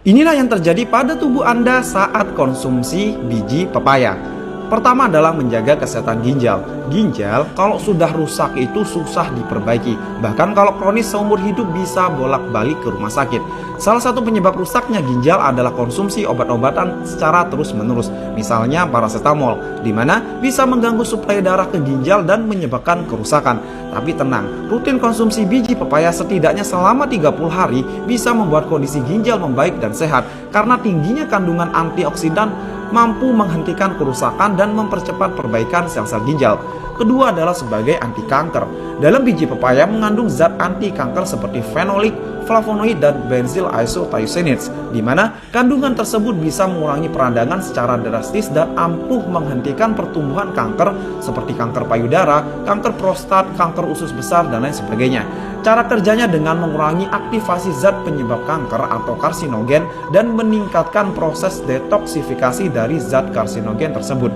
Inilah yang terjadi pada tubuh Anda saat konsumsi biji pepaya. Pertama adalah menjaga kesehatan ginjal. Ginjal kalau sudah rusak itu susah diperbaiki. Bahkan kalau kronis seumur hidup bisa bolak-balik ke rumah sakit. Salah satu penyebab rusaknya ginjal adalah konsumsi obat-obatan secara terus-menerus. Misalnya paracetamol, di mana bisa mengganggu suplai darah ke ginjal dan menyebabkan kerusakan. Tapi tenang, rutin konsumsi biji pepaya setidaknya selama 30 hari bisa membuat kondisi ginjal membaik dan sehat. Karena tingginya kandungan antioksidan mampu menghentikan kerusakan dan mempercepat perbaikan sel-sel ginjal. Kedua adalah sebagai anti kanker. Dalam biji pepaya mengandung zat anti kanker seperti fenolik, flavonoid, dan benzyl isothiocyanates, di mana kandungan tersebut bisa mengurangi peradangan secara drastis dan ampuh menghentikan pertumbuhan kanker seperti kanker payudara, kanker prostat, kanker usus besar, dan lain sebagainya. Cara kerjanya dengan mengurangi aktivasi zat penyebab kanker atau karsinogen dan meningkatkan proses detoksifikasi dari zat karsinogen tersebut.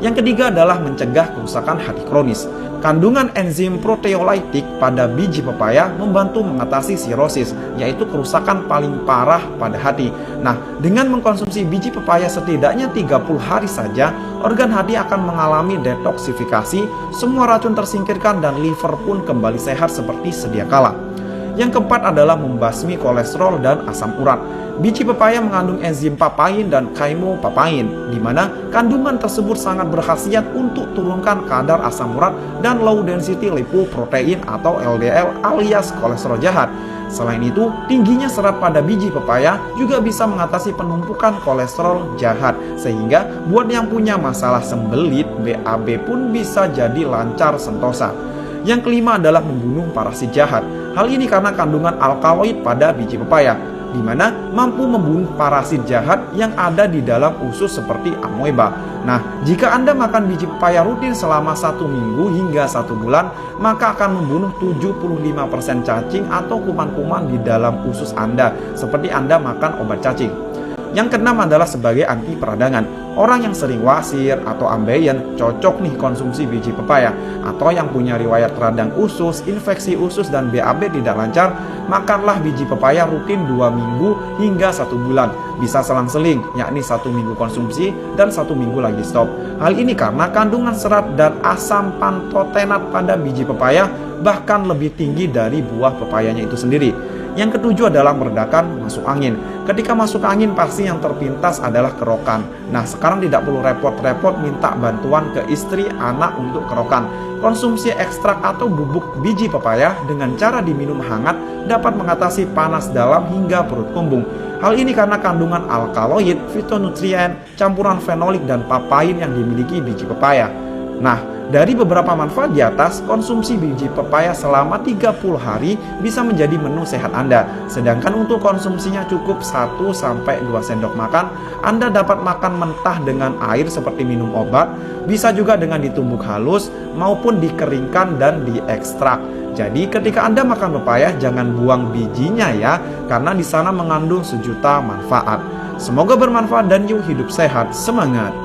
Yang ketiga adalah mencegah kerusakan hati kronis. Kandungan enzim proteolytik pada biji pepaya membantu mengatasi sirosis, yaitu kerusakan paling parah pada hati. Nah, dengan mengkonsumsi biji pepaya setidaknya 30 hari saja, organ hati akan mengalami detoksifikasi, semua racun tersingkirkan dan liver pun kembali sehat seperti sedia kala. Yang keempat adalah membasmi kolesterol dan asam urat. Biji pepaya mengandung enzim papain dan chymopapain, di mana kandungan tersebut sangat berkhasiat untuk turunkan kadar asam urat dan low density lipoprotein atau LDL alias kolesterol jahat. Selain itu, tingginya serat pada biji pepaya juga bisa mengatasi penumpukan kolesterol jahat, sehingga buat yang punya masalah sembelit, BAB pun bisa jadi lancar sentosa. Yang kelima adalah membunuh parasit jahat. Hal ini karena kandungan alkaloid pada biji pepaya, di mana mampu membunuh parasit jahat yang ada di dalam usus seperti amoeba. Nah, jika Anda makan biji pepaya rutin selama 1 minggu hingga 1 bulan, maka akan membunuh 75% cacing atau kuman-kuman di dalam usus Anda, seperti Anda makan obat cacing. Yang keenam adalah sebagai anti peradangan. Orang yang sering wasir atau ambeien cocok nih konsumsi biji pepaya. Atau yang punya riwayat radang usus, infeksi usus, dan BAB tidak lancar, makanlah biji pepaya rutin 2 minggu hingga 1 bulan. Bisa selang-seling, yakni 1 minggu konsumsi dan 1 minggu lagi stop. Hal ini karena kandungan serat dan asam pantotenat pada biji pepaya bahkan lebih tinggi dari buah pepayanya itu sendiri. Yang ketujuh adalah meredakan masuk angin. Ketika masuk angin pasti yang terpintas adalah kerokan. Nah, sekarang tidak perlu repot-repot minta bantuan ke istri, anak untuk kerokan. Konsumsi ekstrak atau bubuk biji pepaya dengan cara diminum hangat dapat mengatasi panas dalam hingga perut kembung. Hal ini karena kandungan alkaloid, fitonutrien, campuran fenolik, dan papain yang dimiliki biji pepaya. Nah, dari beberapa manfaat di atas, konsumsi biji pepaya selama 30 hari bisa menjadi menu sehat Anda. Sedangkan untuk konsumsinya cukup 1-2 sendok makan. Anda dapat makan mentah dengan air seperti minum obat, bisa juga dengan ditumbuk halus maupun dikeringkan dan diekstrak. Jadi ketika Anda makan pepaya, jangan buang bijinya ya, karena di sana mengandung sejuta manfaat. Semoga bermanfaat dan yuk hidup sehat, semangat!